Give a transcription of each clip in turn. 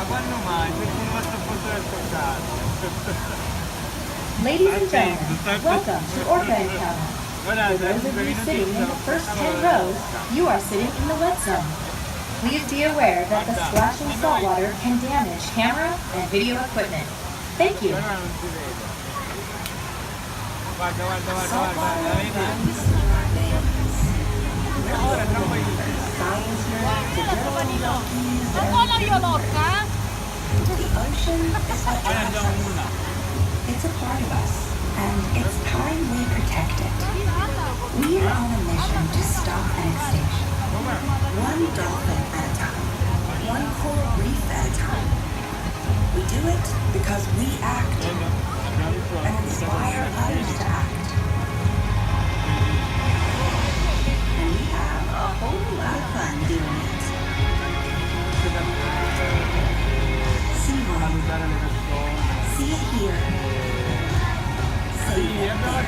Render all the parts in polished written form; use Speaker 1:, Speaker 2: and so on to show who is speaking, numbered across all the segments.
Speaker 1: quando mai? Perché non basta portare il
Speaker 2: Ladies and gentlemen, welcome to Orca Encounter. For those of you sitting in the first 10 rows, you are sitting in the wet zone. Please be aware that the splashing saltwater can damage camera and video equipment. Thank you.
Speaker 3: Saltwater runs through our veins. Science nerds, adrenaline junkies, and the ocean is what drives us. It's a part of us, and it's time we protect it. We are on a mission to stop an extinction. One dolphin at a time. One coral reef at a time. We do it because we act and inspire others to act. And we have a whole lot of fun doing it. SeaWorld. See it here. Save it there.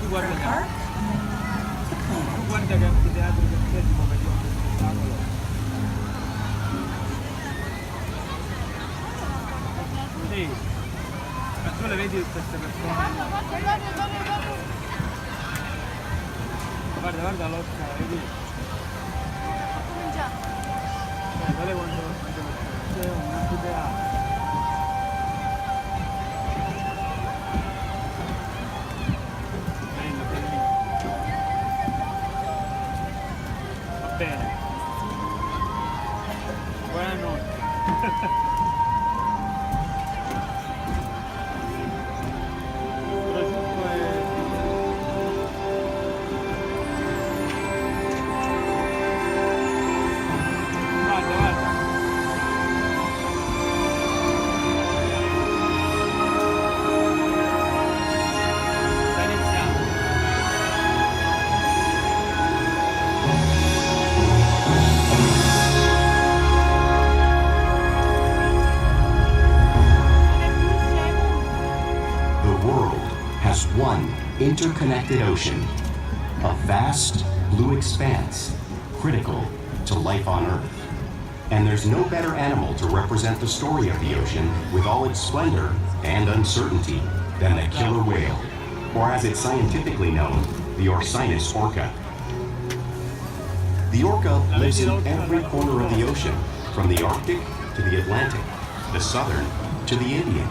Speaker 3: For a park, to planet.
Speaker 1: Guarda che anfiteatro che c'è tipo per un spettacolo. Sì, ma tu le vedi queste persone? Guarda l'orca, vedi? Guarda quando c'è un anfiteatro. Bene. Buonanotte. Prosciutto e... Guarda. Sta iniziando.
Speaker 4: One interconnected ocean, a vast blue expanse critical to life on Earth. And there's no better animal to represent the story of the ocean with all its splendor and uncertainty than the killer whale, or as it's scientifically known, the Orcinus orca. The orca lives in every corner of the ocean, from the Arctic to the Atlantic, the Southern to the Indian,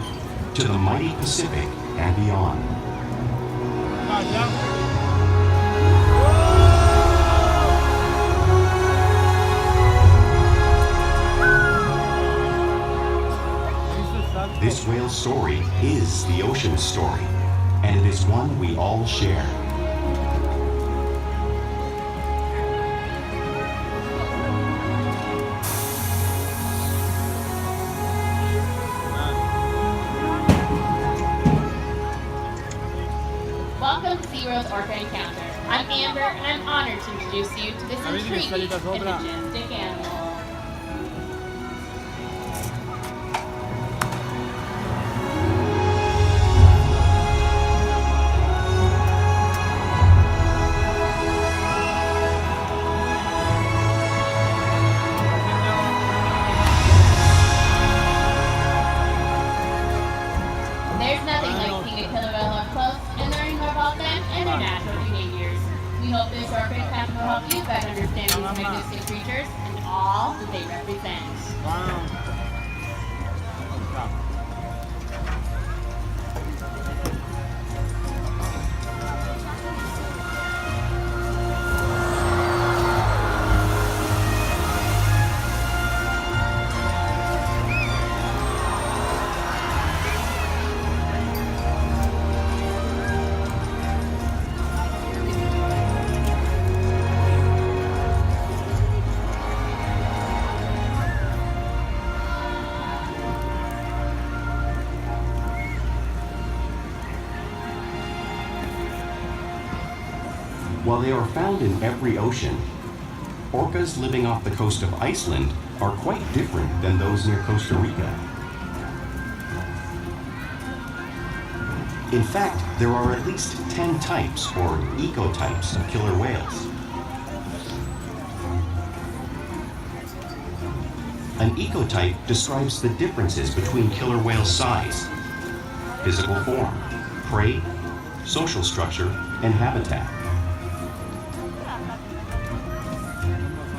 Speaker 4: to the mighty Pacific and beyond. This whale's story is the ocean's story, and it is one we all share.
Speaker 5: Welcome to SeaWorld's Orca Encounter. I'm Amber, and I'm honored to introduce you to this intriguing and majestic animal. There's nothing like seeing a killer whale up close and learning more about them and their natural behaviors. We hope this Orca Encounter will help you better understand these magnificent creatures and all that they represent.
Speaker 1: Wow.
Speaker 4: While they are found in every ocean, orcas living off the coast of Iceland are quite different than those near Costa Rica. In fact, there are at least 10 types or ecotypes of killer whales. An ecotype describes the differences between killer whale size, physical form, prey, social structure, and habitat.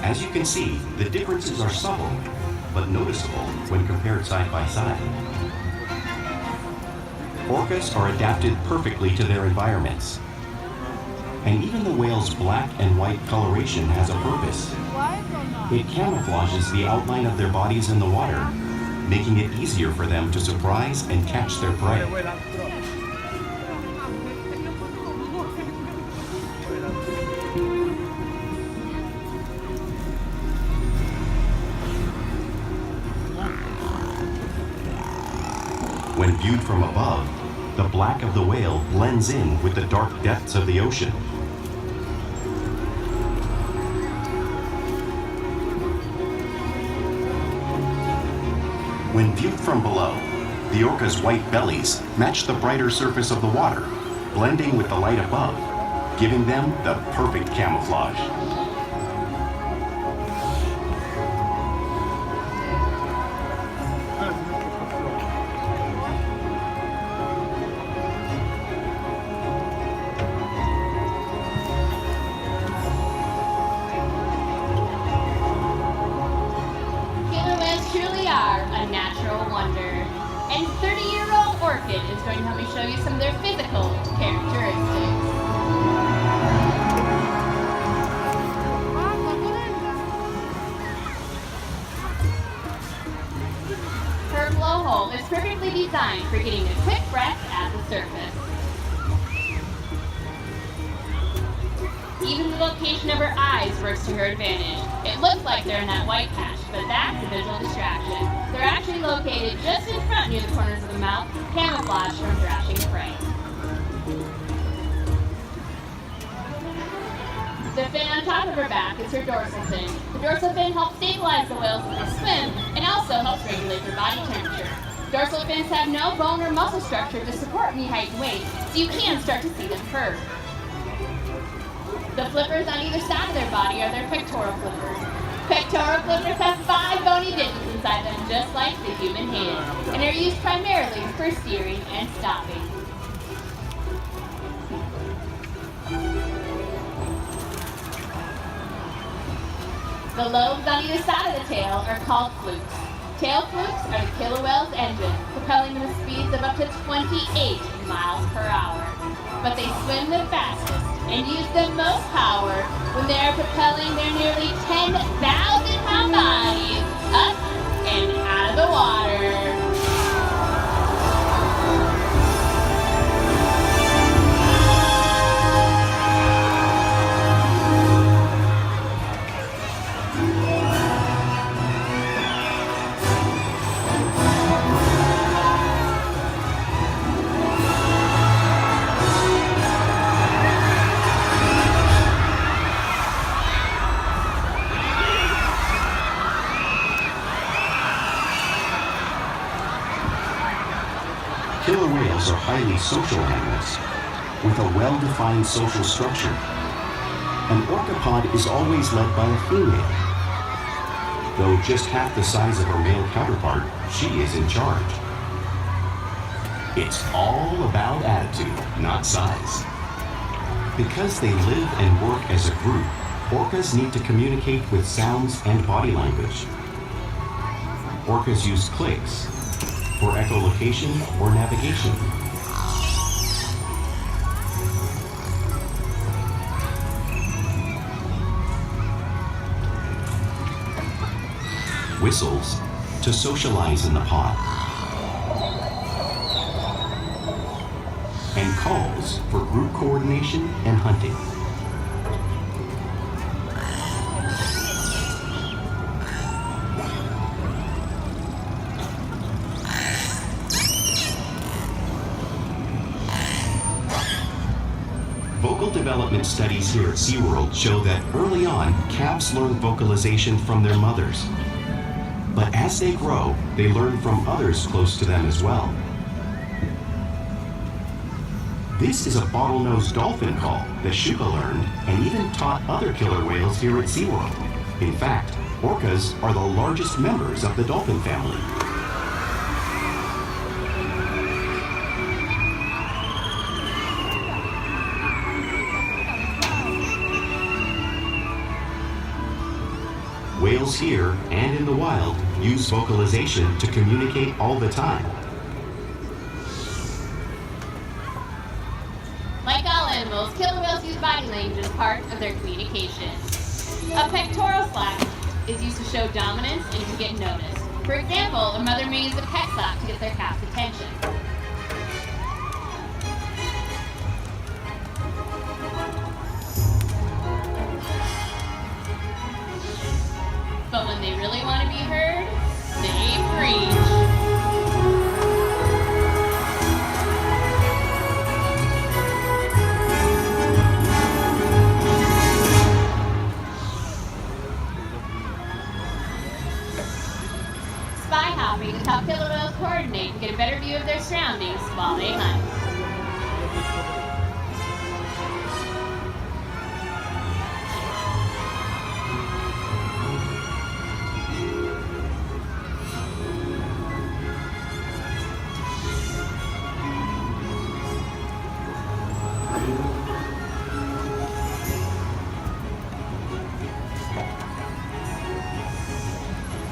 Speaker 4: As you can see, the differences are subtle, but noticeable when compared side by side. Orcas are adapted perfectly to their environments. And even the whale's black and white coloration has a purpose. It camouflages the outline of their bodies in the water, making it easier for them to surprise and catch their prey. When viewed from above, the black of the whale blends in with the dark depths of the ocean. When viewed from below, the orca's white bellies match the brighter surface of the water, blending with the light above, giving them the perfect camouflage.
Speaker 5: Truly are a natural wonder. And 30-year-old Orchid is going to help me show you some of their physical characteristics. Her blowhole is perfectly designed for getting a quick breath at the surface. Even the location of her eyes works to her advantage. It looks like they're in that white patch, but that's a visual distraction. They're actually located just in front near the corners of the mouth, camouflaged from thrashing prey. The fin on top of her back is her dorsal fin. The dorsal fin helps stabilize the whales as they swim and also helps regulate their body temperature. Dorsal fins have no bone or muscle structure to support knee height and weight, so you can start to see them curve. The flippers on either side of their body are their pectoral flippers. Pectoral flippers have 5 bony digits inside them, just like the human hand, and are used primarily for steering and stopping. The lobes on either side of the tail are called flukes. Tail flukes are the killer whale's engine, propelling them at speeds of up to 28 miles per hour. But they swim the fastest and use the most power when they are propelling their nearly 10,000-pound bodies up and out of the water.
Speaker 4: Killer whales are highly social animals with a well-defined social structure. An orcapod is always led by a female. Though just half the size of her male counterpart, she is in charge. It's all about attitude, not size. Because they live and work as a group, orcas need to communicate with sounds and body language. Orcas use clicks for echolocation or navigation. Whistles to socialize in the pod. And calls for group coordination and hunting. Vocal development studies here at SeaWorld show that early on, calves learn vocalization from their mothers. But as they grow, they learn from others close to them as well. This is a bottlenose dolphin call that Shuka learned and even taught other killer whales here at SeaWorld. In fact, Orcas are the largest members of the dolphin family. Whales here and in the wild use vocalization to communicate all the time.
Speaker 5: Like all animals, killer whales use body language as part of their communication. A pectoral slap is used to show dominance and to get noticed. For example, a mother may use a pec slap to get their calf's attention. But when they really want to be heard, they preach. Spy hopping is how killer whales coordinate and get a better view of their surroundings while they hunt.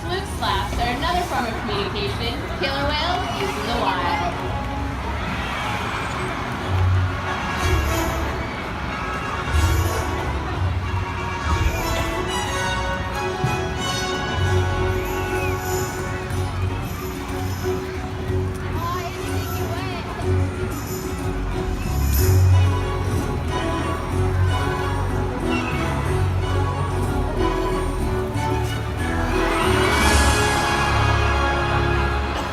Speaker 5: Fluke slaps are another form of communication killer whales use in the wild.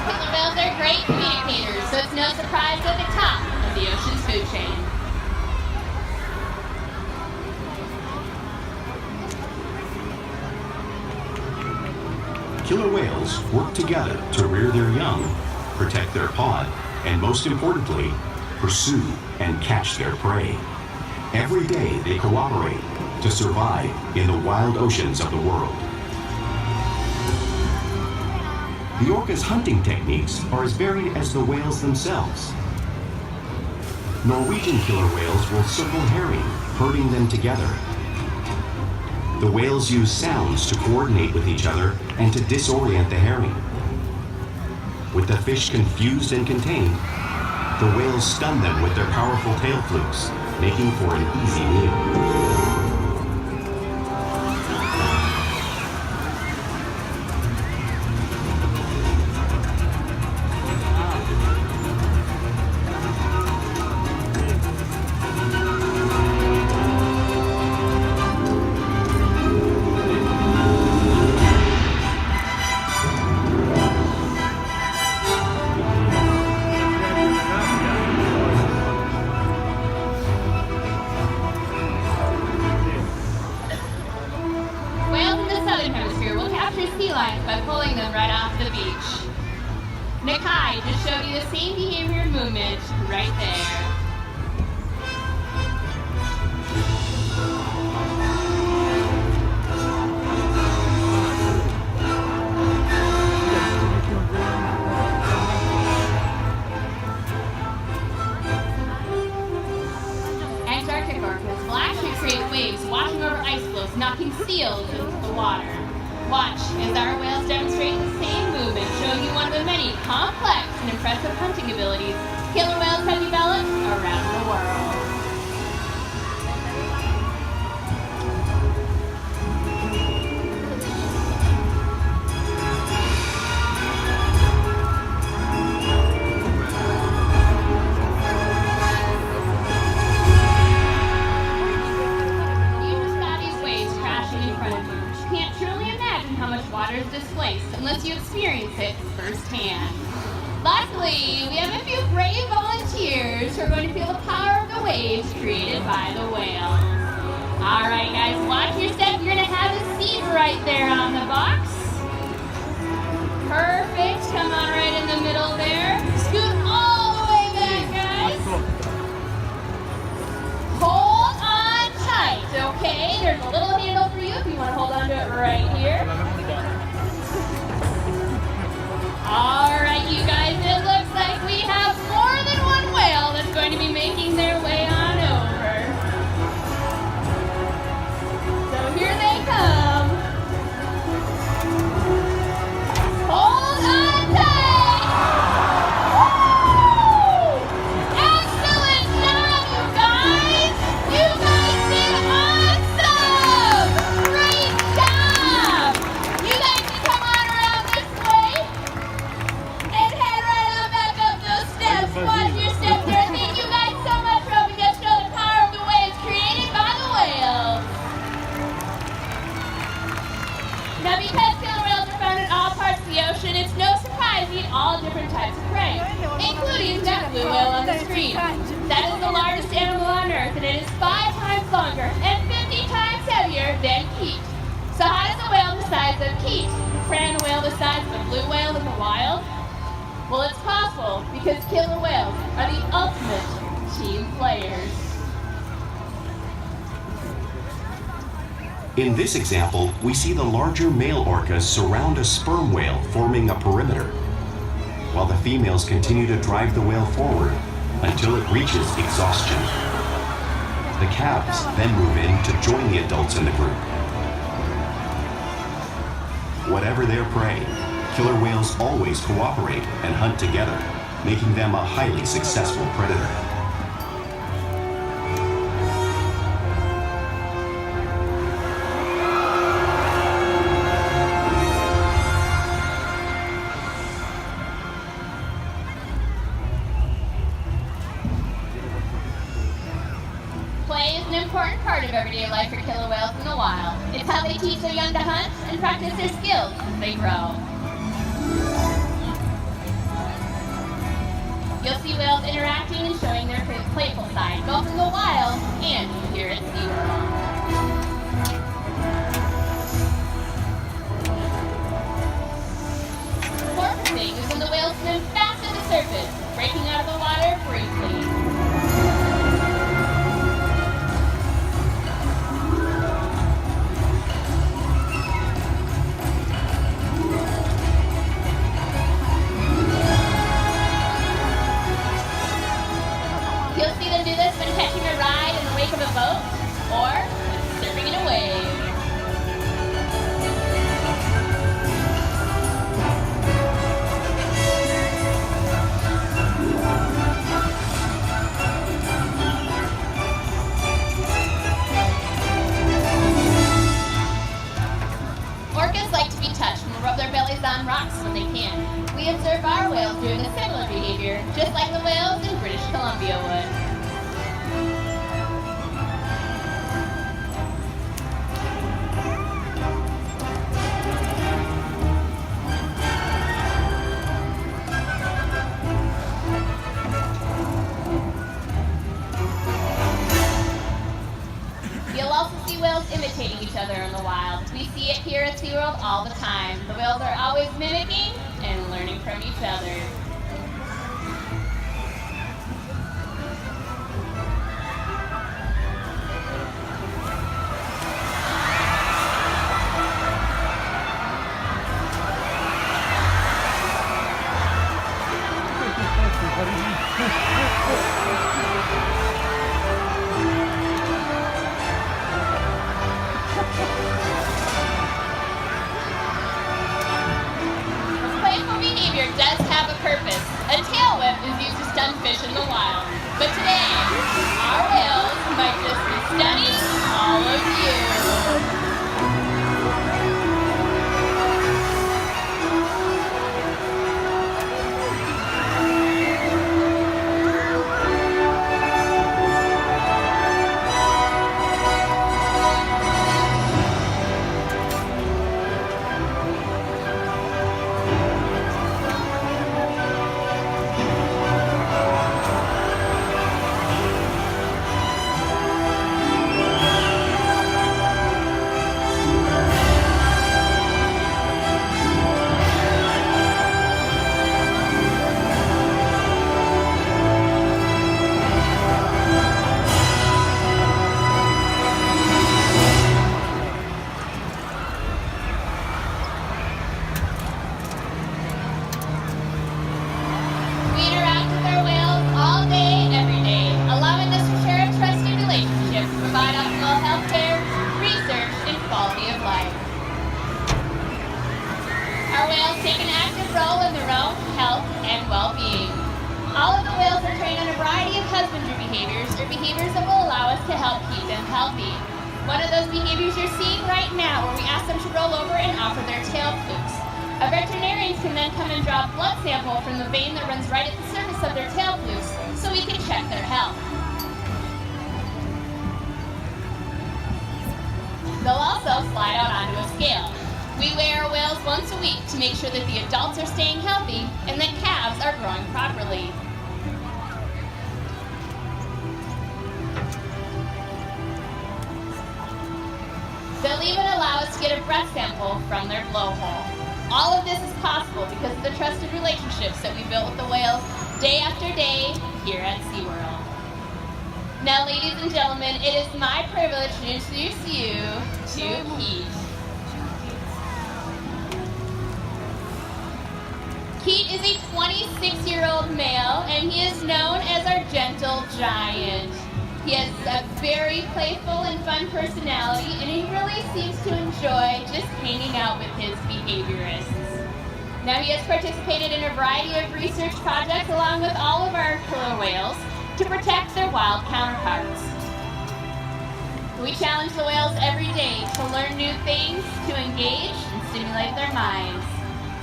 Speaker 5: Killer whales are great communicators, so it's no surprise they're at the top of the ocean's food chain.
Speaker 4: Killer whales work together to rear their young, protect their pod, and most importantly, pursue and catch their prey. Every day they cooperate to survive in the wild oceans of the world. The orca's hunting techniques are as varied as the whales themselves. Norwegian killer whales will circle herring, herding them together. The whales use sounds to coordinate with each other and to disorient the herring. With the fish confused and contained, the whales stun them with their powerful tail flukes, making for an easy meal.
Speaker 5: Whales in the southern hemisphere will capture sea lions by pulling them right off the beach. Nakai just showed you the same behavior and movement right there. Antarctic orcas will actually create waves washing over ice floes, knocking seals into the water. Watch as our whales demonstrate the same movement, showing you one of the many complex and impressive hunting abilities killer whales have developed around the world. You just got these waves crashing in front of you. You can't truly imagine how much water is displaced unless you experience it firsthand. Luckily, we have a few brave volunteers who are going to feel the power of the waves created by the whales. Alright guys, watch your step. You're going to have a seat right there on the box. Perfect. Come on right in the middle there. Scoot all the way back, guys. Hold on tight, okay? There's a little handle for you if you want to hold on to it right here. longer and 50 times heavier than Keat. So how does a whale the size of Keat prey on a whale the size of a blue whale in the wild? Well, it's possible because killer whales are the ultimate team players.
Speaker 4: In this example, we see the larger male orcas surround a sperm whale, forming a perimeter, while the females continue to drive the whale forward until it reaches exhaustion. The calves then move in to join the adults in the group. Whatever their prey, killer whales always cooperate and hunt together, making them a highly successful predator.
Speaker 5: Play is an important part of everyday life for killer whales in the wild. It's how they teach their young to hunt and practice their skills as they grow. You'll see whales interacting and showing their playful side, both in the wild and here at SeaWorld. Porpoising is when the whales swim fast to the surface, breaking out of the water briefly. You'll see them do this when catching a ride in the wake of a boat or surfing in a wave. Orcas like to be touched and will rub their bellies on rocks when they can. We observe our whales doing a similar behavior, just like the whales in British Columbia would. You'll also see whales imitating each other in the wild. We see it here at SeaWorld all the time. The whales are always mimicking and learning from each other. Playful behavior does have a purpose. A tail whip is used to stun fish in the wild. But today, our whales might just be stunning all of you. We interact with our whales all day, every day, allowing us to share a trusted relationship, provide optimal health care, research, and quality of life. Our whales take an active role in their own health and well-being. All of the whales are trained on a variety of husbandry behaviors or behaviors that will allow us to help keep them healthy. One of those behaviors you're seeing right now where we ask them to roll over and offer their tail flukes. A veterinarian can then come and draw a blood sample from the vein that runs right at the surface of their tail flukes so we can check their health. They'll also slide out onto a scale. We weigh our whales once a week to make sure that the adults are staying healthy and that calves are growing properly. get a breath sample from their blowhole. All of this is possible because of the trusted relationships that we built with the whales day after day here at SeaWorld. Now, ladies and gentlemen, it is my privilege to introduce you to Keith. Keith is a 26-year-old male, and he is known as our gentle giant. He has a very playful and fun personality, and he really seems to enjoy just hanging out with his behaviorists. Now, he has participated in a variety of research projects along with all of our killer whales to protect their wild counterparts. We challenge the whales every day to learn new things, to engage and stimulate their minds.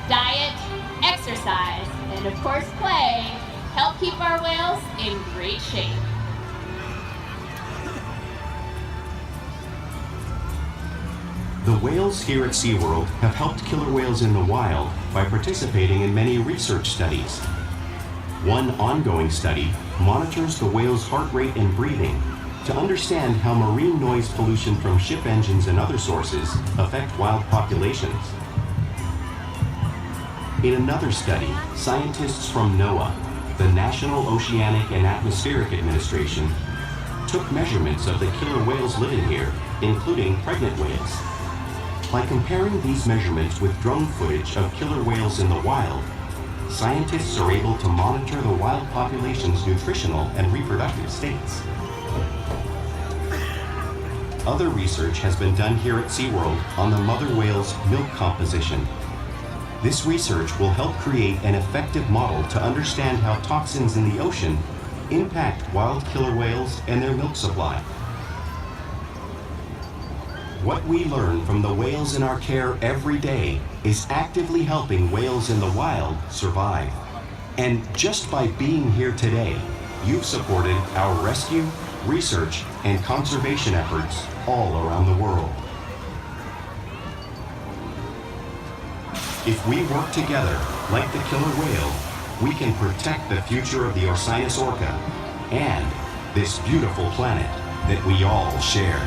Speaker 5: Diet, exercise, and of course play help keep our whales in great shape.
Speaker 4: The whales here at SeaWorld have helped killer whales in the wild by participating in many research studies. One ongoing study monitors the whale's heart rate and breathing to understand how marine noise pollution from ship engines and other sources affect wild populations. In another study, scientists from NOAA, the National Oceanic and Atmospheric Administration, took measurements of the killer whales living here, including pregnant whales. By comparing these measurements with drone footage of killer whales in the wild, scientists are able to monitor the wild population's nutritional and reproductive states. Other research has been done here at SeaWorld on the mother whale's milk composition. This research will help create an effective model to understand how toxins in the ocean impact wild killer whales and their milk supply. What we learn from the whales in our care every day is actively helping whales in the wild survive. And just by being here today, you've supported our rescue, research, and conservation efforts all around the world. If we work together, like the killer whale, we can protect the future of the Orca and this beautiful planet that we all share.